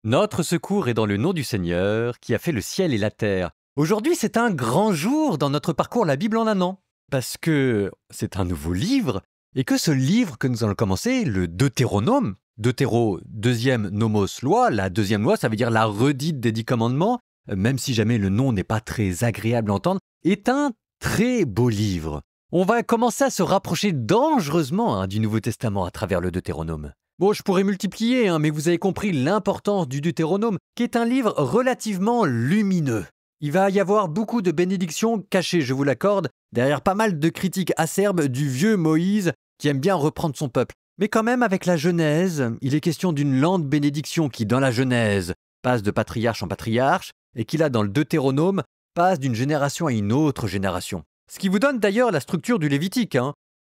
Notre secours est dans le nom du Seigneur qui a fait le ciel et la terre. Aujourd'hui, c'est un grand jour dans notre parcours La Bible en un an, parce que c'est un nouveau livre, et que ce livre que nous allons commencer, le Deutéronome, Deutéro, deuxième nomos loi, la deuxième loi, ça veut dire la redite des 10 commandements, même si jamais le nom n'est pas très agréable à entendre, est un très beau livre. On va commencer à se rapprocher dangereusement du Nouveau Testament à travers le Deutéronome. Bon, je pourrais multiplier, mais vous avez compris l'importance du Deutéronome, qui est un livre relativement lumineux. Il va y avoir beaucoup de bénédictions cachées, je vous l'accorde, derrière pas mal de critiques acerbes du vieux Moïse qui aime bien reprendre son peuple. Mais quand même, avec la Genèse, il est question d'une lente bénédiction qui, dans la Genèse, passe de patriarche en patriarche, et qui, là, dans le Deutéronome, passe d'une génération à une autre génération. Ce qui vous donne d'ailleurs la structure du Lévitique.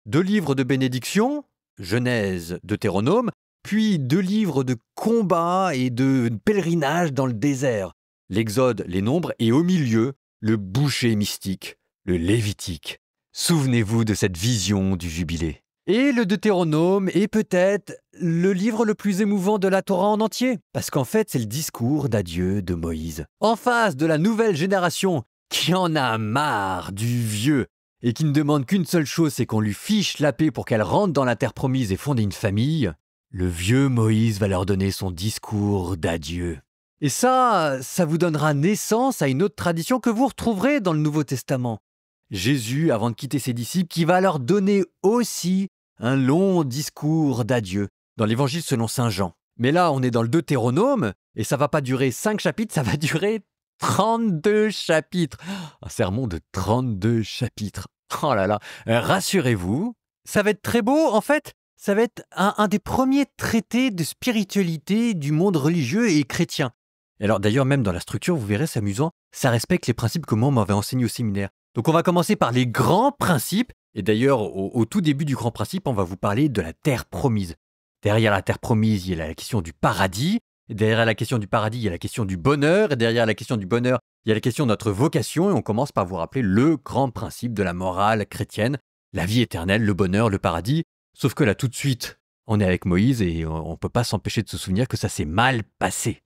2 livres de bénédiction, Genèse, Deutéronome, puis 2 livres de combat et de pèlerinage dans le désert. L'Exode, les Nombres, et au milieu, le boucher mystique, le Lévitique. Souvenez-vous de cette vision du jubilé. Et le Deutéronome est peut-être le livre le plus émouvant de la Torah en entier, parce qu'en fait, c'est le discours d'adieu de Moïse. En face de la nouvelle génération qui en a marre du vieux et qui ne demande qu'une seule chose, c'est qu'on lui fiche la paix pour qu'elle rentre dans la terre promise et fonde une famille, le vieux Moïse va leur donner son discours d'adieu. Et ça vous donnera naissance à une autre tradition que vous retrouverez dans le Nouveau Testament. Jésus, avant de quitter ses disciples, qui va leur donner aussi un long discours d'adieu dans l'Évangile selon saint Jean. Mais là, on est dans le Deutéronome, et ça va pas durer 5 chapitres, ça va durer 32 chapitres. Un sermon de 32 chapitres. Oh là là, rassurez-vous, ça va être très beau, en fait. Ça va être un des premiers traités de spiritualité du monde religieux et chrétien. Et alors d'ailleurs, même dans la structure, vous verrez, c'est amusant, ça respecte les principes que moi, on m'avait enseignés au séminaire. Donc on va commencer par les grands principes, et d'ailleurs, au tout début du grand principe, on va vous parler de la terre promise. Derrière la terre promise, il y a la question du paradis, et derrière la question du paradis, il y a la question du bonheur, et derrière la question du bonheur, il y a la question de notre vocation, et on commence par vous rappeler le grand principe de la morale chrétienne, la vie éternelle, le bonheur, le paradis. Sauf que là, tout de suite, on est avec Moïse et on ne peut pas s'empêcher de se souvenir que ça s'est mal passé.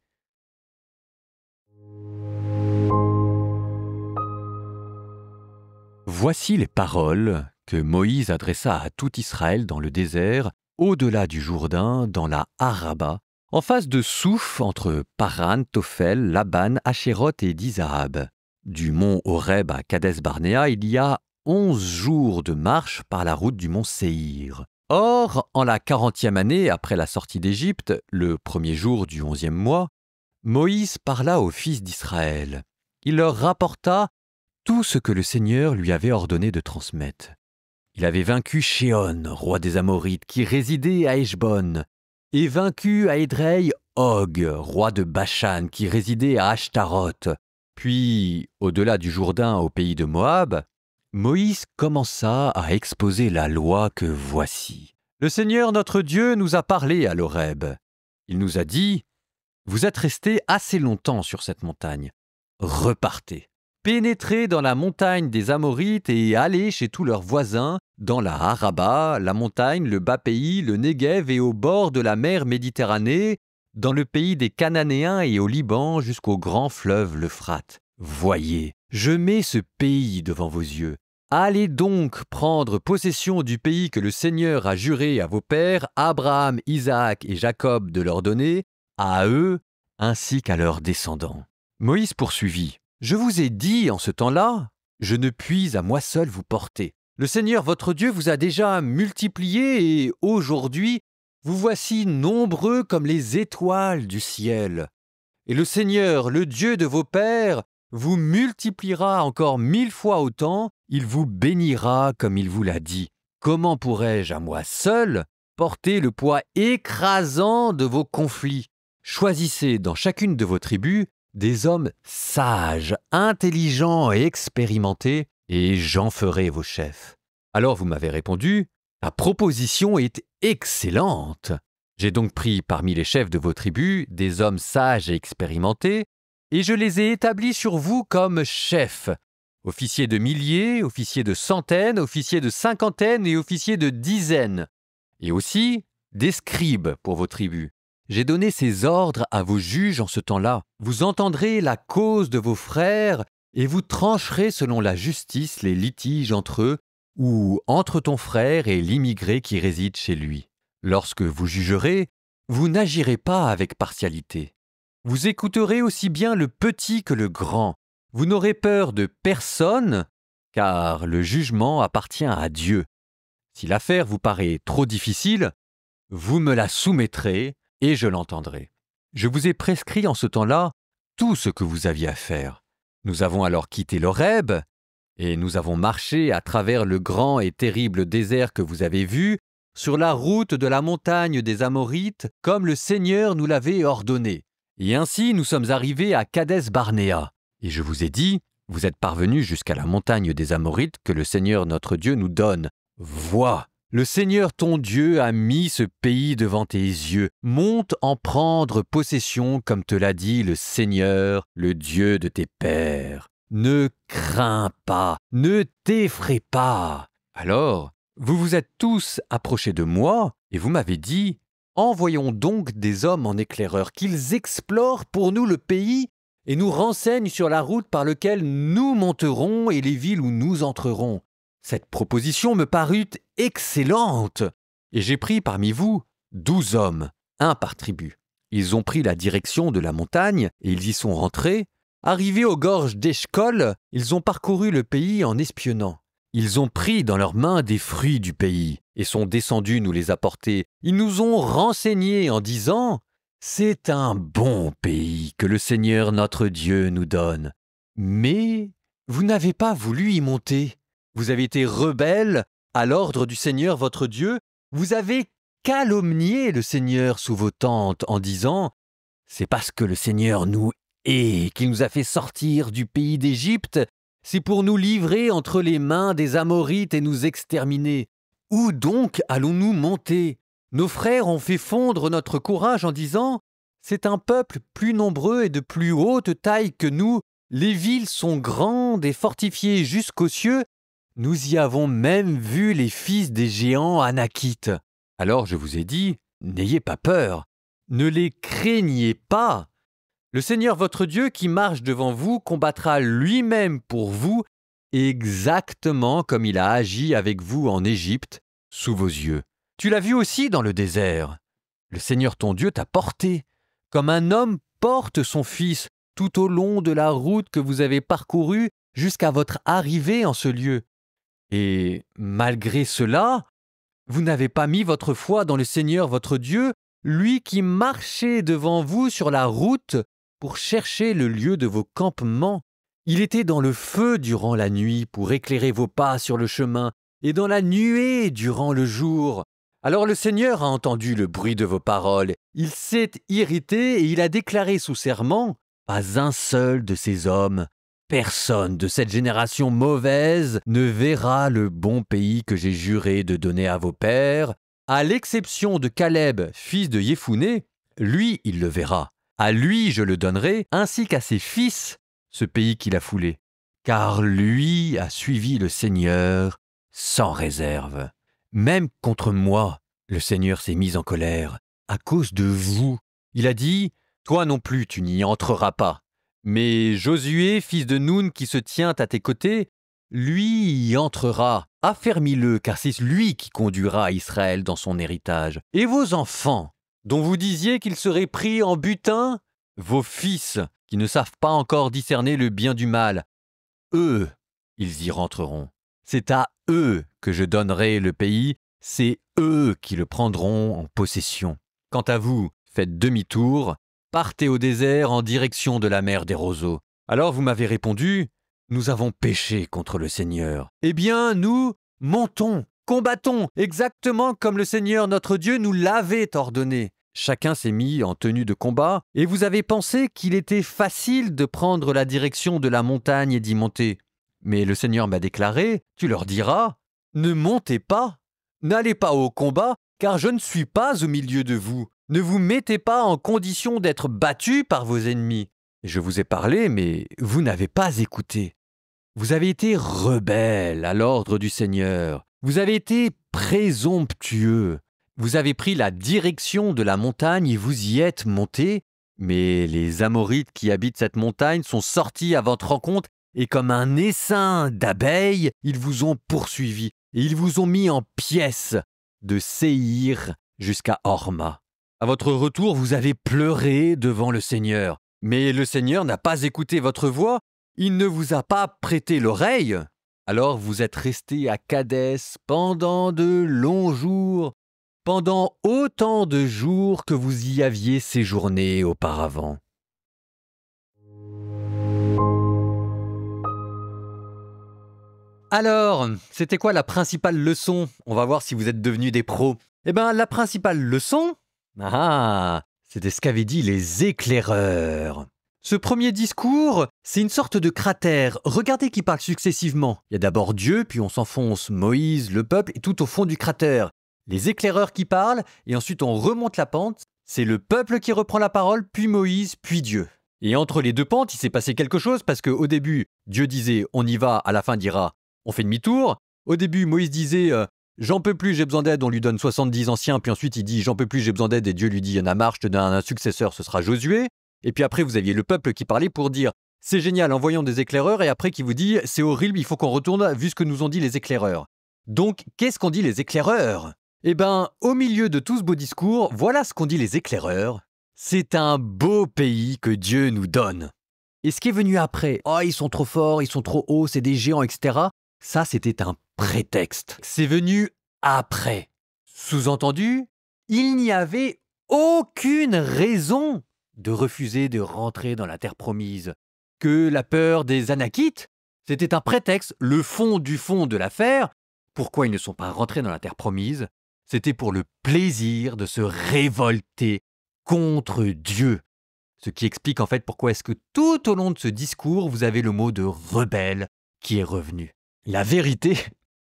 Voici les paroles que Moïse adressa à tout Israël dans le désert, au-delà du Jourdain, dans la Araba, en face de Souf, entre Paran, Tophel, Laban, Ashéroth et Dizahab. Du mont Horeb à Kadès-Barnéa, il y a 11 jours de marche par la route du mont Séhir. Or, en la 40e année après la sortie d'Égypte, le premier jour du 11e mois, Moïse parla aux fils d'Israël. Il leur rapporta tout ce que le Seigneur lui avait ordonné de transmettre. Il avait vaincu Shéon, roi des Amorites, qui résidait à Heshbon, et vaincu à Édrei Og, roi de Bashan, qui résidait à Ashtaroth. Puis, au-delà du Jourdain au pays de Moab, Moïse commença à exposer la loi que voici. Le Seigneur notre Dieu nous a parlé à l'Horeb. Il nous a dit « Vous êtes restés assez longtemps sur cette montagne. Repartez. Pénétrez dans la montagne des Amorites et allez chez tous leurs voisins, dans la Araba, la montagne, le bas pays, le Néguev et au bord de la mer Méditerranée, dans le pays des Cananéens et au Liban jusqu'au grand fleuve l'Euphrate. Voyez, je mets ce pays devant vos yeux. Allez donc prendre possession du pays que le Seigneur a juré à vos pères, Abraham, Isaac et Jacob, de leur donner, à eux ainsi qu'à leurs descendants. » Moïse poursuivit. « Je vous ai dit en ce temps-là, je ne puis à moi seul vous porter. Le Seigneur votre Dieu vous a déjà multiplié et aujourd'hui, vous voici nombreux comme les étoiles du ciel. Et le Seigneur, le Dieu de vos pères, vous multipliera encore 1000 fois autant, il vous bénira comme il vous l'a dit. Comment pourrais-je à moi seul porter le poids écrasant de vos conflits? Choisissez dans chacune de vos tribus des hommes sages, intelligents et expérimentés, et j'en ferai vos chefs. » Alors vous m'avez répondu, « Ta proposition est excellente. » J'ai donc pris parmi les chefs de vos tribus des hommes sages et expérimentés, et je les ai établis sur vous comme chefs, officiers de milliers, officiers de centaines, officiers de cinquantaines et officiers de dizaines, et aussi des scribes pour vos tribus. J'ai donné ces ordres à vos juges en ce temps-là. Vous entendrez la cause de vos frères et vous trancherez selon la justice les litiges entre eux ou entre ton frère et l'immigré qui réside chez lui. Lorsque vous jugerez, vous n'agirez pas avec partialité. Vous écouterez aussi bien le petit que le grand. Vous n'aurez peur de personne, car le jugement appartient à Dieu. Si l'affaire vous paraît trop difficile, vous me la soumettrez et je l'entendrai. Je vous ai prescrit en ce temps-là tout ce que vous aviez à faire. Nous avons alors quitté l'Horeb, et nous avons marché à travers le grand et terrible désert que vous avez vu, sur la route de la montagne des Amorites, comme le Seigneur nous l'avait ordonné. Et ainsi nous sommes arrivés à Kadès-Barnéa. Et je vous ai dit, vous êtes parvenus jusqu'à la montagne des Amorites que le Seigneur notre Dieu nous donne. Vois, le Seigneur ton Dieu a mis ce pays devant tes yeux. Monte en prendre possession comme te l'a dit le Seigneur, le Dieu de tes pères. Ne crains pas, ne t'effraie pas. Alors, vous vous êtes tous approchés de moi et vous m'avez dit, envoyons donc des hommes en éclaireurs, qu'ils explorent pour nous le pays et nous renseignent sur la route par laquelle nous monterons et les villes où nous entrerons. Cette proposition me parut excellente, et j'ai pris parmi vous 12 hommes, un par tribu. Ils ont pris la direction de la montagne, et ils y sont rentrés. Arrivés aux gorges d'Eshcol, ils ont parcouru le pays en espionnant. Ils ont pris dans leurs mains des fruits du pays, et sont descendus nous les apporter. Ils nous ont renseignés en disant « C'est un bon pays que le Seigneur notre Dieu nous donne. » Mais vous n'avez pas voulu y monter. Vous avez été rebelles à l'ordre du Seigneur votre Dieu. Vous avez calomnié le Seigneur sous vos tentes en disant « C'est parce que le Seigneur nous hait qu'il nous a fait sortir du pays d'Égypte. C'est pour nous livrer entre les mains des Amorites et nous exterminer. Où donc allons-nous monter ? Nos frères ont fait fondre notre courage en disant « C'est un peuple plus nombreux et de plus haute taille que nous. Les villes sont grandes et fortifiées jusqu'aux cieux. Nous y avons même vu les fils des géants anakites. » Alors je vous ai dit, n'ayez pas peur, ne les craignez pas. Le Seigneur votre Dieu qui marche devant vous combattra lui-même pour vous, exactement comme il a agi avec vous en Égypte, sous vos yeux. Tu l'as vu aussi dans le désert. Le Seigneur ton Dieu t'a porté, comme un homme porte son fils, tout au long de la route que vous avez parcourue jusqu'à votre arrivée en ce lieu. Et malgré cela, vous n'avez pas mis votre foi dans le Seigneur votre Dieu, lui qui marchait devant vous sur la route pour chercher le lieu de vos campements. Il était dans le feu durant la nuit pour éclairer vos pas sur le chemin, et dans la nuée durant le jour. Alors le Seigneur a entendu le bruit de vos paroles. Il s'est irrité et il a déclaré sous serment, « Pas un seul de ces hommes, personne de cette génération mauvaise ne verra le bon pays que j'ai juré de donner à vos pères, à l'exception de Caleb, fils de Yéphuné, lui il le verra. À lui je le donnerai, ainsi qu'à ses fils, ce pays qu'il a foulé. Car lui a suivi le Seigneur sans réserve. Même contre moi, le Seigneur s'est mis en colère, à cause de vous. Il a dit, « Toi non plus tu n'y entreras pas. » Mais Josué, fils de Noun, qui se tient à tes côtés, lui y entrera. Affermis-le, car c'est lui qui conduira Israël dans son héritage. Et vos enfants, dont vous disiez qu'ils seraient pris en butin, vos fils, qui ne savent pas encore discerner le bien du mal, eux, ils y rentreront. C'est à eux que je donnerai le pays, c'est eux qui le prendront en possession. Quant à vous, faites demi-tour, partez au désert en direction de la mer des roseaux. Alors vous m'avez répondu, nous avons péché contre le Seigneur. Eh bien, nous montons, combattons, exactement comme le Seigneur notre Dieu nous l'avait ordonné. Chacun s'est mis en tenue de combat, et vous avez pensé qu'il était facile de prendre la direction de la montagne et d'y monter. Mais le Seigneur m'a déclaré, tu leur diras, ne montez pas, n'allez pas au combat, car je ne suis pas au milieu de vous. Ne vous mettez pas en condition d'être battus par vos ennemis. Je vous ai parlé, mais vous n'avez pas écouté. Vous avez été rebelles à l'ordre du Seigneur. Vous avez été présomptueux. Vous avez pris la direction de la montagne et vous y êtes montés, mais les Amorites qui habitent cette montagne sont sortis à votre rencontre et comme un essaim d'abeilles, ils vous ont poursuivis et ils vous ont mis en pièces de Séhir jusqu'à Horma. À votre retour, vous avez pleuré devant le Seigneur, mais le Seigneur n'a pas écouté votre voix, il ne vous a pas prêté l'oreille. Alors vous êtes restés à Kadès pendant de longs jours, pendant autant de jours que vous y aviez séjourné auparavant. Alors, c'était quoi la principale leçon? On va voir si vous êtes devenus des pros. Eh bien, la principale leçon, c'était ce qu'avaient dit les éclaireurs. Ce premier discours, c'est une sorte de cratère. Regardez qui parle successivement. Il y a d'abord Dieu, puis on s'enfonce, Moïse, le peuple, et tout au fond du cratère. Les éclaireurs qui parlent, et ensuite on remonte la pente. C'est le peuple qui reprend la parole, puis Moïse, puis Dieu. Et entre les deux pentes, il s'est passé quelque chose, parce qu'au début, Dieu disait « on y va », à la fin dira « on fait demi-tour ». Au début, Moïse disait « j'en peux plus, j'ai besoin d'aide », on lui donne 70 anciens, puis ensuite il dit « j'en peux plus, j'ai besoin d'aide », et Dieu lui dit « y en a marre, je te donne un successeur, ce sera Josué ». Et puis après, vous aviez le peuple qui parlait pour dire « c'est génial, envoyons des éclaireurs », et après qui vous dit « c'est horrible, il faut qu'on retourne vu ce que nous ont dit les éclaireurs ». Donc, qu'est-ce qu'ont dit les éclaireurs? Eh bien, au milieu de tout ce beau discours, voilà ce qu'ont dit les éclaireurs. C'est un beau pays que Dieu nous donne. Et ce qui est venu après, « oh, ils sont trop forts, ils sont trop hauts, c'est des géants, etc. » Ça, c'était un prétexte. C'est venu après. Sous-entendu, il n'y avait aucune raison de refuser de rentrer dans la terre promise. Que la peur des Anakites, c'était un prétexte, le fond du fond de l'affaire. Pourquoi ils ne sont pas rentrés dans la terre promise? C'était pour le plaisir de se révolter contre Dieu. Ce qui explique en fait pourquoi est-ce que tout au long de ce discours, vous avez le mot de rebelle qui est revenu. La vérité,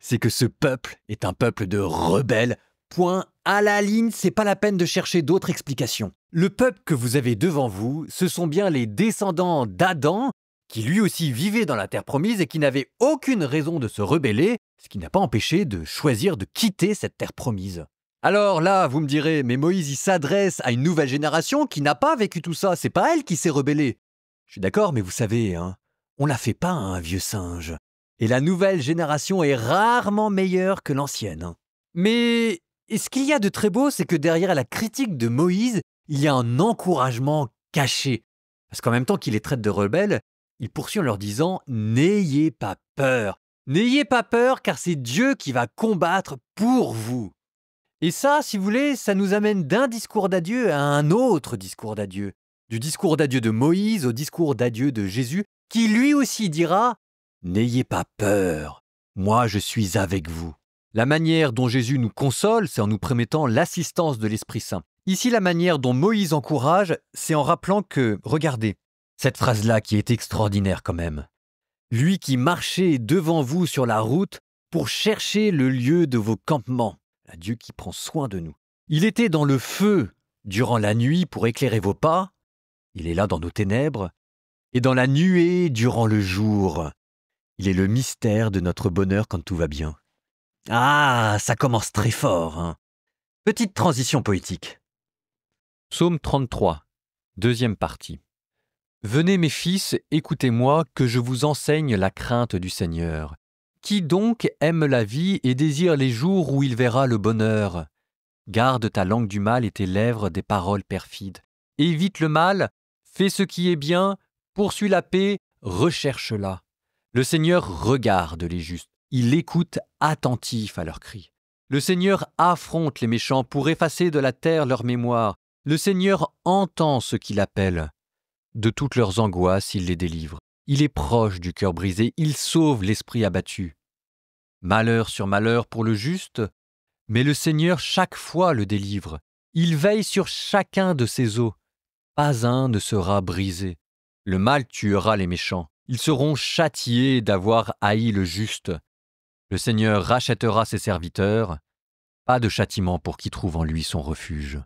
c'est que ce peuple est un peuple de rebelles. Point à la ligne, c'est pas la peine de chercher d'autres explications. Le peuple que vous avez devant vous, ce sont bien les descendants d'Adam, qui lui aussi vivait dans la terre promise et qui n'avait aucune raison de se rebeller, ce qui n'a pas empêché de choisir de quitter cette terre promise. Alors là, vous me direz, mais Moïse, il s'adresse à une nouvelle génération qui n'a pas vécu tout ça, c'est pas elle qui s'est rebellée. Je suis d'accord, mais vous savez, on la fait pas à un vieux singe. Et la nouvelle génération est rarement meilleure que l'ancienne. Mais ce qu'il y a de très beau, c'est que derrière la critique de Moïse, il y a un encouragement caché. Parce qu'en même temps qu'il les traite de rebelles, il poursuit en leur disant « N'ayez pas peur. N'ayez pas peur car c'est Dieu qui va combattre pour vous. » Et ça, si vous voulez, ça nous amène d'un discours d'adieu à un autre discours d'adieu. Du discours d'adieu de Moïse au discours d'adieu de Jésus, qui lui aussi dira « N'ayez pas peur, moi je suis avec vous. » La manière dont Jésus nous console, c'est en nous promettant l'assistance de l'Esprit Saint. Ici, la manière dont Moïse encourage, c'est en rappelant que, regardez, cette phrase-là qui est extraordinaire quand même. Lui qui marchait devant vous sur la route pour chercher le lieu de vos campements. Dieu qui prend soin de nous. Il était dans le feu durant la nuit pour éclairer vos pas. Il est là dans nos ténèbres. Et dans la nuée durant le jour. Il est le mystère de notre bonheur quand tout va bien. Ah, ça commence très fort, Petite transition poétique. Psaume 33, deuxième partie. Venez mes fils, écoutez-moi, que je vous enseigne la crainte du Seigneur. Qui donc aime la vie et désire les jours où il verra le bonheur? Garde ta langue du mal et tes lèvres des paroles perfides. Évite le mal, fais ce qui est bien, poursuis la paix, recherche-la. Le Seigneur regarde les justes, il écoute attentif à leurs cris. Le Seigneur affronte les méchants pour effacer de la terre leur mémoire. Le Seigneur entend ceux qui l'appellent. De toutes leurs angoisses, il les délivre. Il est proche du cœur brisé, il sauve l'esprit abattu. Malheur sur malheur pour le juste, mais le Seigneur chaque fois le délivre. Il veille sur chacun de ses os. Pas un ne sera brisé. Le mal tuera les méchants. Ils seront châtiés d'avoir haï le juste. Le Seigneur rachètera ses serviteurs. Pas de châtiment pour qui trouve en lui son refuge.